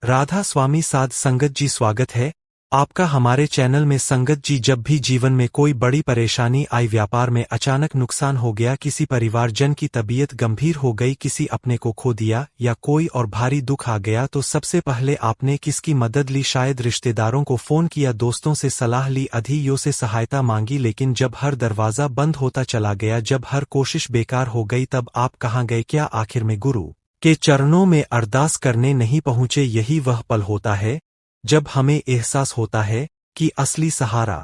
राधा स्वामी साध संगत जी, स्वागत है आपका हमारे चैनल में। संगत जी, जब भी जीवन में कोई बड़ी परेशानी आई, व्यापार में अचानक नुकसान हो गया, किसी परिवारजन की तबीयत गंभीर हो गई, किसी अपने को खो दिया या कोई और भारी दुख आ गया, तो सबसे पहले आपने किसकी मदद ली? शायद रिश्तेदारों को फोन किया, दोस्तों से सलाह ली, अधिकारियों से सहायता मांगी। लेकिन जब हर दरवाजा बंद होता चला गया, जब हर कोशिश बेकार हो गई, तब आप कहाँ गए? क्या आखिर में गुरु के चरणों में अरदास करने नहीं पहुंचे? यही वह पल होता है जब हमें एहसास होता है कि असली सहारा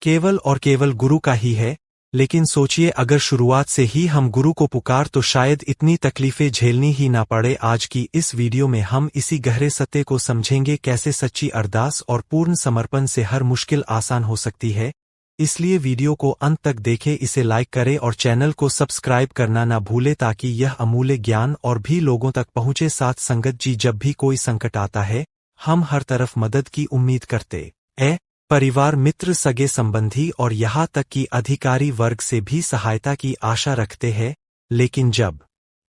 केवल और केवल गुरु का ही है। लेकिन सोचिए, अगर शुरुआत से ही हम गुरु को पुकार तो शायद इतनी तकलीफें झेलनी ही ना पड़े। आज की इस वीडियो में हम इसी गहरे सत्य को समझेंगे, कैसे सच्ची अरदास और पूर्ण समर्पण से हर मुश्किल आसान हो सकती है। इसलिए वीडियो को अंत तक देखें, इसे लाइक करें और चैनल को सब्सक्राइब करना ना भूलें, ताकि यह अमूल्य ज्ञान और भी लोगों तक पहुंचे। साथ संगत जी, जब भी कोई संकट आता है, हम हर तरफ मदद की उम्मीद करते हैं। परिवार, मित्र, सगे संबंधी और यहाँ तक कि अधिकारी वर्ग से भी सहायता की आशा रखते हैं। लेकिन जब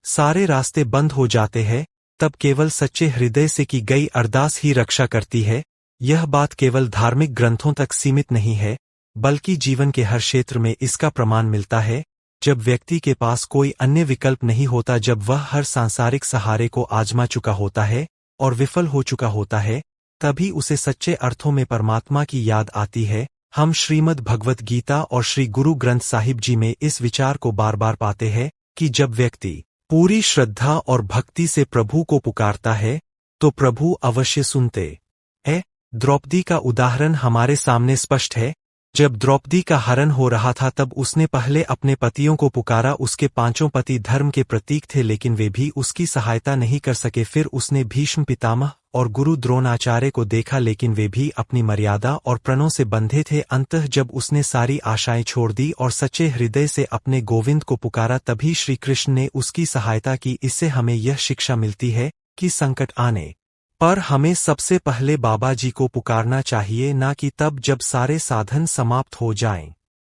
सारे रास्ते बंद हो जाते हैं, तब केवल सच्चे हृदय से की गई अरदास ही रक्षा करती है। यह बात केवल धार्मिक ग्रंथों तक सीमित नहीं है, बल्कि जीवन के हर क्षेत्र में इसका प्रमाण मिलता है। जब व्यक्ति के पास कोई अन्य विकल्प नहीं होता, जब वह हर सांसारिक सहारे को आजमा चुका होता है और विफल हो चुका होता है, तभी उसे सच्चे अर्थों में परमात्मा की याद आती है। हम श्रीमद् भगवत गीता और श्री गुरु ग्रंथ साहिब जी में इस विचार को बार बार पाते हैं कि जब व्यक्ति पूरी श्रद्धा और भक्ति से प्रभु को पुकारता है, तो प्रभु अवश्य सुनते हैं। द्रौपदी का उदाहरण हमारे सामने स्पष्ट है। जब द्रौपदी का हरण हो रहा था, तब उसने पहले अपने पतियों को पुकारा। उसके पांचों पति धर्म के प्रतीक थे, लेकिन वे भी उसकी सहायता नहीं कर सके। फिर उसने भीष्म पितामह और गुरु द्रोणाचार्य को देखा, लेकिन वे भी अपनी मर्यादा और प्रणों से बंधे थे। अंततः जब उसने सारी आशाएं छोड़ दी और सच्चे हृदय से अपने गोविंद को पुकारा, तभी श्री कृष्ण ने उसकी सहायता की। इससे हमें यह शिक्षा मिलती है कि संकट आने पर हमें सबसे पहले बाबा जी को पुकारना चाहिए, ना कि तब जब सारे साधन समाप्त हो जाएं।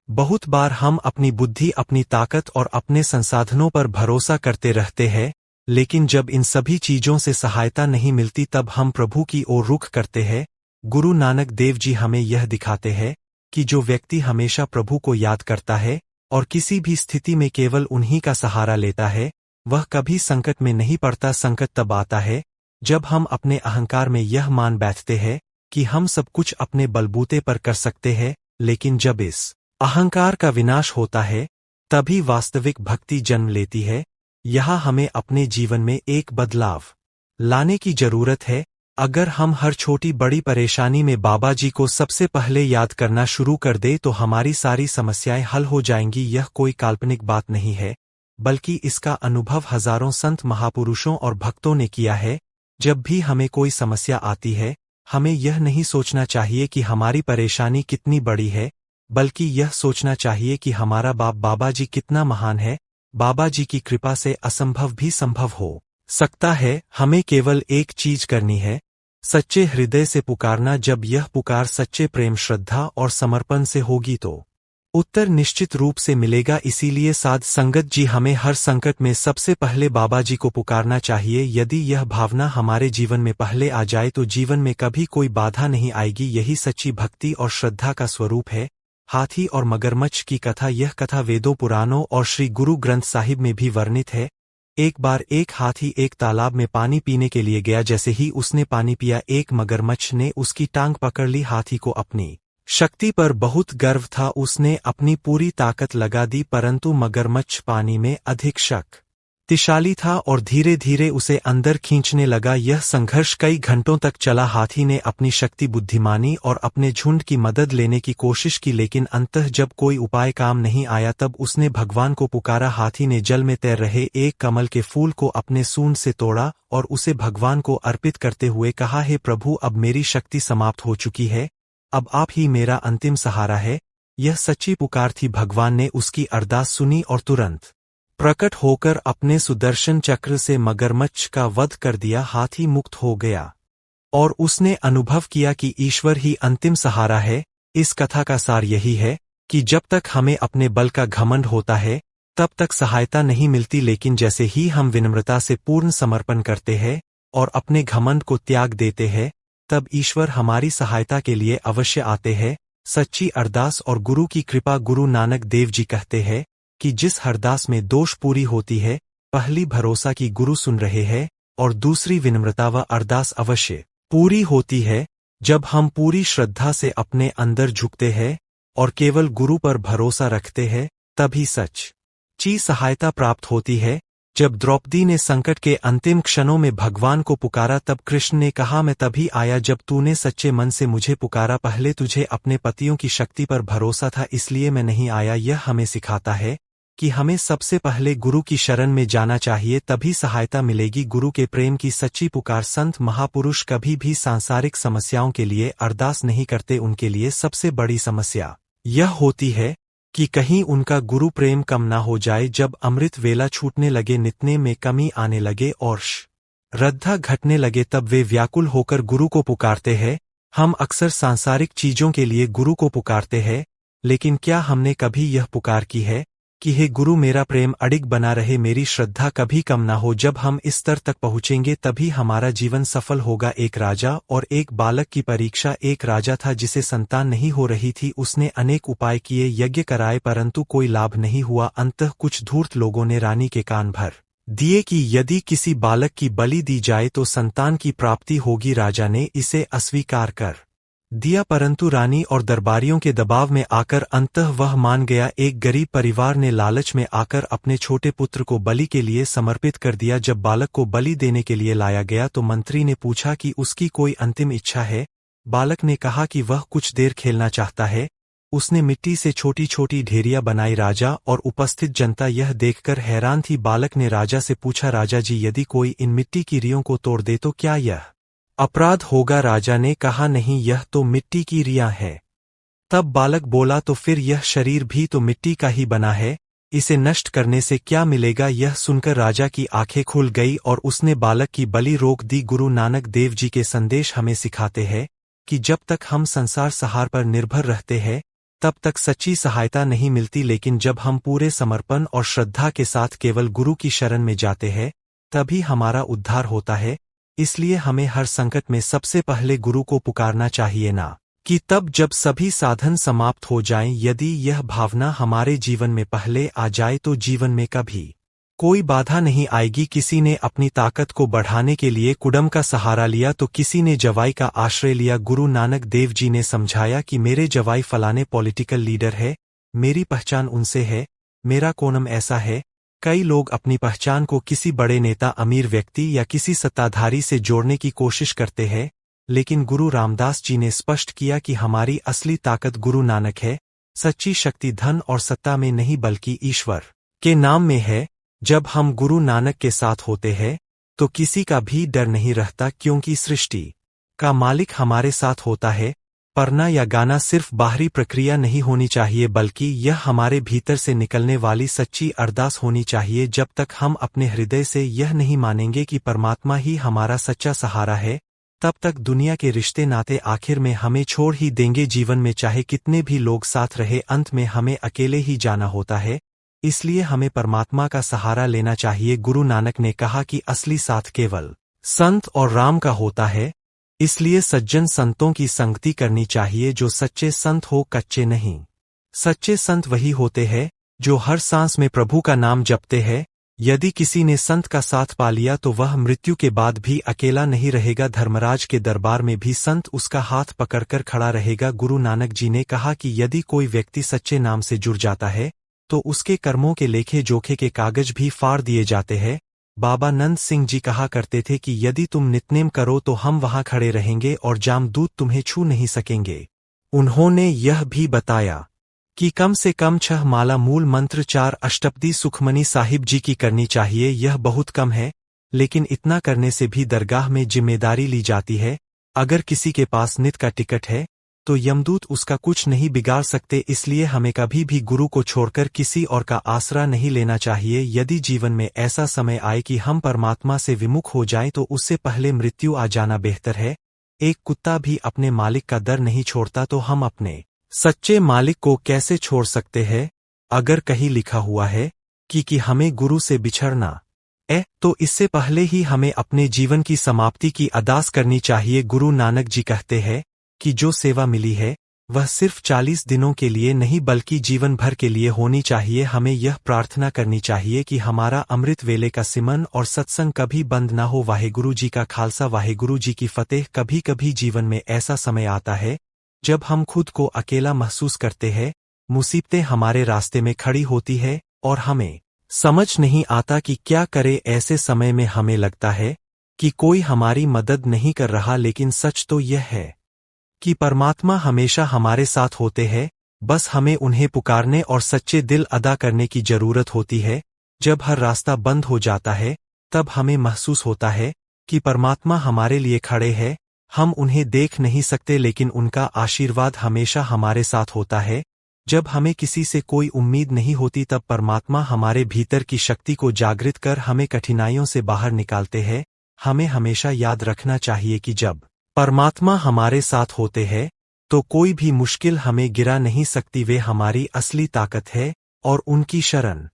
बहुत बार हम अपनी बुद्धि, अपनी ताकत और अपने संसाधनों पर भरोसा करते रहते हैं, लेकिन जब इन सभी चीजों से सहायता नहीं मिलती, तब हम प्रभु की ओर रुख करते हैं। गुरु नानक देव जी हमें यह दिखाते हैं कि जो व्यक्ति हमेशा प्रभु को याद करता है और किसी भी स्थिति में केवल उन्हीं का सहारा लेता है, वह कभी संकट में नहीं पड़ता। संकट तब आता है जब हम अपने अहंकार में यह मान बैठते हैं कि हम सब कुछ अपने बलबूते पर कर सकते हैं। लेकिन जब इस अहंकार का विनाश होता है, तभी वास्तविक भक्ति जन्म लेती है। यहाँ हमें अपने जीवन में एक बदलाव लाने की जरूरत है। अगर हम हर छोटी बड़ी परेशानी में बाबा जी को सबसे पहले याद करना शुरू कर दे, तो हमारी सारी समस्याएं हल हो जाएंगी। यह कोई काल्पनिक बात नहीं है, बल्कि इसका अनुभव हजारों संत, महापुरुषों और भक्तों ने किया है। जब भी हमें कोई समस्या आती है, हमें यह नहीं सोचना चाहिए कि हमारी परेशानी कितनी बड़ी है, बल्कि यह सोचना चाहिए कि हमारा बाबा जी कितना महान है। बाबा जी की कृपा से असंभव भी संभव हो सकता है। हमें केवल एक चीज करनी है, सच्चे हृदय से पुकारना। जब यह पुकार सच्चे प्रेम, श्रद्धा और समर्पण से होगी, तो उत्तर निश्चित रूप से मिलेगा। इसीलिए साध संगत जी, हमें हर संकट में सबसे पहले बाबा जी को पुकारना चाहिए। यदि यह भावना हमारे जीवन में पहले आ जाए, तो जीवन में कभी कोई बाधा नहीं आएगी। यही सच्ची भक्ति और श्रद्धा का स्वरूप है। हाथी और मगरमच्छ की कथा, यह कथा वेदों, पुराणों और श्री गुरु ग्रंथ साहिब में भी वर्णित है। एक बार एक हाथी एक तालाब में पानी पीने के लिए गया। जैसे ही उसने पानी पिया, एक मगरमच्छ ने उसकी टांग पकड़ ली। हाथी को अपनी शक्ति पर बहुत गर्व था, उसने अपनी पूरी ताकत लगा दी, परंतु मगरमच्छ पानी में अधिक शक्तिशाली था और धीरे धीरे उसे अंदर खींचने लगा। यह संघर्ष कई घंटों तक चला। हाथी ने अपनी शक्ति, बुद्धिमानी और अपने झुंड की मदद लेने की कोशिश की, लेकिन अंततः जब कोई उपाय काम नहीं आया, तब उसने भगवान को पुकारा। हाथी ने जल में तैर रहे एक कमल के फूल को अपने सूंड से तोड़ा और उसे भगवान को अर्पित करते हुए कहा, हे प्रभु, अब मेरी शक्ति समाप्त हो चुकी है, अब आप ही मेरा अंतिम सहारा है। यह सच्ची पुकार थी। भगवान ने उसकी अरदास सुनी और तुरंत प्रकट होकर अपने सुदर्शन चक्र से मगरमच्छ का वध कर दिया। हाथी मुक्त हो गया और उसने अनुभव किया कि ईश्वर ही अंतिम सहारा है। इस कथा का सार यही है कि जब तक हमें अपने बल का घमंड होता है, तब तक सहायता नहीं मिलती। लेकिन जैसे ही हम विनम्रता से पूर्ण समर्पण करते हैं, और अपने घमंड को त्याग देते हैं, तब ईश्वर हमारी सहायता के लिए अवश्य आते हैं। सच्ची अरदास और गुरु की कृपा। गुरु नानक देव जी कहते हैं कि जिस अरदास में दोष पूरी होती है, पहली भरोसा की गुरु सुन रहे हैं, और दूसरी विनम्रता व अरदास अवश्य पूरी होती है। जब हम पूरी श्रद्धा से अपने अंदर झुकते हैं और केवल गुरु पर भरोसा रखते हैं, तभी सच्ची सहायता प्राप्त होती है। जब द्रौपदी ने संकट के अंतिम क्षणों में भगवान को पुकारा, तब कृष्ण ने कहा, मैं तभी आया जब तूने सच्चे मन से मुझे पुकारा। पहले तुझे अपने पतियों की शक्ति पर भरोसा था, इसलिए मैं नहीं आया। यह हमें सिखाता है कि हमें सबसे पहले गुरु की शरण में जाना चाहिए, तभी सहायता मिलेगी। गुरु के प्रेम की सच्ची पुकार। संत महापुरुष कभी भी सांसारिक समस्याओं के लिए अरदास नहीं करते। उनके लिए सबसे बड़ी समस्या यह होती है कि कहीं उनका गुरु प्रेम कम ना हो जाए। जब अमृत वेला छूटने लगे, नित्य में कमी आने लगे और श्रद्धा घटने लगे, तब वे व्याकुल होकर गुरु को पुकारते हैं। हम अक्सर सांसारिक चीजों के लिए गुरु को पुकारते हैं, लेकिन क्या हमने कभी यह पुकार की है कि हे गुरु, मेरा प्रेम अडिग बना रहे, मेरी श्रद्धा कभी कम ना हो। जब हम इस स्तर तक पहुंचेंगे, तभी हमारा जीवन सफल होगा। एक राजा और एक बालक की परीक्षा। एक राजा था जिसे संतान नहीं हो रही थी। उसने अनेक उपाय किए, यज्ञ कराए, परंतु कोई लाभ नहीं हुआ। अंततः कुछ धूर्त लोगों ने रानी के कान भर दिए कि यदि किसी बालक की बलि दी जाए तो संतान की प्राप्ति होगी। राजा ने इसे अस्वीकार कर दिया, परंतु रानी और दरबारियों के दबाव में आकर अंततः वह मान गया। एक गरीब परिवार ने लालच में आकर अपने छोटे पुत्र को बलि के लिए समर्पित कर दिया। जब बालक को बलि देने के लिए लाया गया, तो मंत्री ने पूछा कि उसकी कोई अंतिम इच्छा है। बालक ने कहा कि वह कुछ देर खेलना चाहता है। उसने मिट्टी से छोटी छोटी ढेरियां बनाई। राजा और उपस्थित जनता यह देखकर हैरान थी। बालक ने राजा से पूछा, राजा जी, यदि कोई इन मिट्टी की रियों को तोड़ दे तो क्या यह अपराध होगा? राजा ने कहा, नहीं, यह तो मिट्टी की रियां है। तब बालक बोला, तो फिर यह शरीर भी तो मिट्टी का ही बना है, इसे नष्ट करने से क्या मिलेगा? यह सुनकर राजा की आंखें खुल गई और उसने बालक की बलि रोक दी। गुरु नानक देव जी के संदेश हमें सिखाते हैं कि जब तक हम संसार सहार पर निर्भर रहते हैं, तब तक सच्ची सहायता नहीं मिलती, लेकिन जब हम पूरे समर्पण और श्रद्धा के साथ केवल गुरु की शरण में जाते हैं, तभी हमारा उद्धार होता है। इसलिए हमें हर संकट में सबसे पहले गुरु को पुकारना चाहिए, ना कि तब जब सभी साधन समाप्त हो जाएं। यदि यह भावना हमारे जीवन में पहले आ जाए तो जीवन में कभी कोई बाधा नहीं आएगी। किसी ने अपनी ताकत को बढ़ाने के लिए कुडम का सहारा लिया, तो किसी ने जवाई का आश्रय लिया। गुरु नानक देव जी ने समझाया कि मेरे जवाई फलाने पॉलिटिकल लीडर है, मेरी पहचान उनसे है, मेरा कोणम ऐसा है। कई लोग अपनी पहचान को किसी बड़े नेता, अमीर व्यक्ति या किसी सत्ताधारी से जोड़ने की कोशिश करते हैं, लेकिन गुरु रामदास जी ने स्पष्ट किया कि हमारी असली ताकत गुरु नानक है। सच्ची शक्ति धन और सत्ता में नहीं, बल्कि ईश्वर के नाम में है। जब हम गुरु नानक के साथ होते हैं, तो किसी का भी डर नहीं रहता, क्योंकि सृष्टि का मालिक हमारे साथ होता है। पढ़ना या गाना सिर्फ बाहरी प्रक्रिया नहीं होनी चाहिए, बल्कि यह हमारे भीतर से निकलने वाली सच्ची अरदास होनी चाहिए। जब तक हम अपने हृदय से यह नहीं मानेंगे कि परमात्मा ही हमारा सच्चा सहारा है, तब तक दुनिया के रिश्ते नाते आखिर में हमें छोड़ ही देंगे। जीवन में चाहे कितने भी लोग साथ रहे, अंत में हमें अकेले ही जाना होता है। इसलिए हमें परमात्मा का सहारा लेना चाहिए। गुरु नानक ने कहा कि असली साथ केवल संत और राम का होता है। इसलिए सज्जन संतों की संगति करनी चाहिए, जो सच्चे संत हो, कच्चे नहीं। सच्चे संत वही होते हैं जो हर सांस में प्रभु का नाम जपते हैं। यदि किसी ने संत का साथ पा लिया, तो वह मृत्यु के बाद भी अकेला नहीं रहेगा। धर्मराज के दरबार में भी संत उसका हाथ पकड़कर खड़ा रहेगा। गुरु नानक जी ने कहा कि यदि कोई व्यक्ति सच्चे नाम से जुड़ जाता है, तो उसके कर्मों के लेखे जोखे के कागज भी फाड़ दिए जाते हैं। बाबा नंद सिंह जी कहा करते थे कि यदि तुम नित्यनेम करो तो हम वहां खड़े रहेंगे और जामदूत तुम्हें छू नहीं सकेंगे। उन्होंने यह भी बताया कि कम से कम 6 माला मूल मंत्र 4 अष्टपदी सुखमनी साहिब जी की करनी चाहिए। यह बहुत कम है, लेकिन इतना करने से भी दरगाह में जिम्मेदारी ली जाती है। अगर किसी के पास नित का टिकट है, तो यमदूत उसका कुछ नहीं बिगाड़ सकते। इसलिए हमें कभी भी गुरु को छोड़कर किसी और का आसरा नहीं लेना चाहिए। यदि जीवन में ऐसा समय आए कि हम परमात्मा से विमुख हो जाएं, तो उससे पहले मृत्यु आ जाना बेहतर है। एक कुत्ता भी अपने मालिक का दर नहीं छोड़ता, तो हम अपने सच्चे मालिक को कैसे छोड़ सकते हैं? अगर कहीं लिखा हुआ है कि हमें गुरु से बिछड़ना तो इससे पहले ही हमें अपने जीवन की समाप्ति की अरदास करनी चाहिए। गुरु नानक जी कहते हैं कि जो सेवा मिली है वह सिर्फ 40 दिनों के लिए नहीं बल्कि जीवन भर के लिए होनी चाहिए। हमें यह प्रार्थना करनी चाहिए कि हमारा अमृत वेले का सिमरन और सत्संग कभी बंद ना हो। वाहेगुरु जी का खालसा, वाहेगुरु जी की फतेह। कभी कभी जीवन में ऐसा समय आता है जब हम खुद को अकेला महसूस करते हैं, मुसीबतें हमारे रास्ते में खड़ी होती है और हमें समझ नहीं आता कि क्या करे। ऐसे समय में हमें लगता है कि कोई हमारी मदद नहीं कर रहा, लेकिन सच तो यह है कि परमात्मा हमेशा हमारे साथ होते हैं। बस हमें उन्हें पुकारने और सच्चे दिल अदा करने की जरूरत होती है। जब हर रास्ता बंद हो जाता है तब हमें महसूस होता है कि परमात्मा हमारे लिए खड़े हैं। हम उन्हें देख नहीं सकते, लेकिन उनका आशीर्वाद हमेशा हमारे साथ होता है। जब हमें किसी से कोई उम्मीद नहीं होती तब परमात्मा हमारे भीतर की शक्ति को जागृत कर हमें कठिनाइयों से बाहर निकालते हैं। हमें हमेशा याद रखना चाहिए कि जब परमात्मा हमारे साथ होते हैं तो कोई भी मुश्किल हमें गिरा नहीं सकती। वे हमारी असली ताकत है और उनकी शरण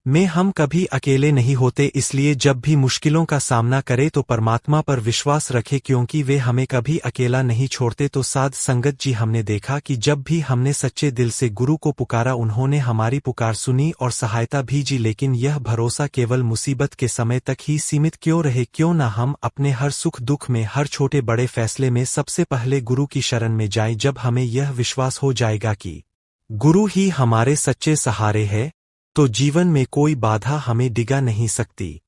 में हम कभी अकेले नहीं होते। इसलिए जब भी मुश्किलों का सामना करें तो परमात्मा पर विश्वास रखें, क्योंकि वे हमें कभी अकेला नहीं छोड़ते। तो साध संगत जी, हमने देखा कि जब भी हमने सच्चे दिल से गुरु को पुकारा, उन्होंने हमारी पुकार सुनी और सहायता भेजी। लेकिन यह भरोसा केवल मुसीबत के समय तक ही सीमित क्यों रहे? क्यों न हम अपने हर सुख दुख में, हर छोटे बड़े फैसले में सबसे पहले गुरु की शरण में जाएं। जब हमें यह विश्वास हो जाएगा कि गुरु ही हमारे सच्चे सहारे है, तो जीवन में कोई बाधा हमें डिगा नहीं सकती।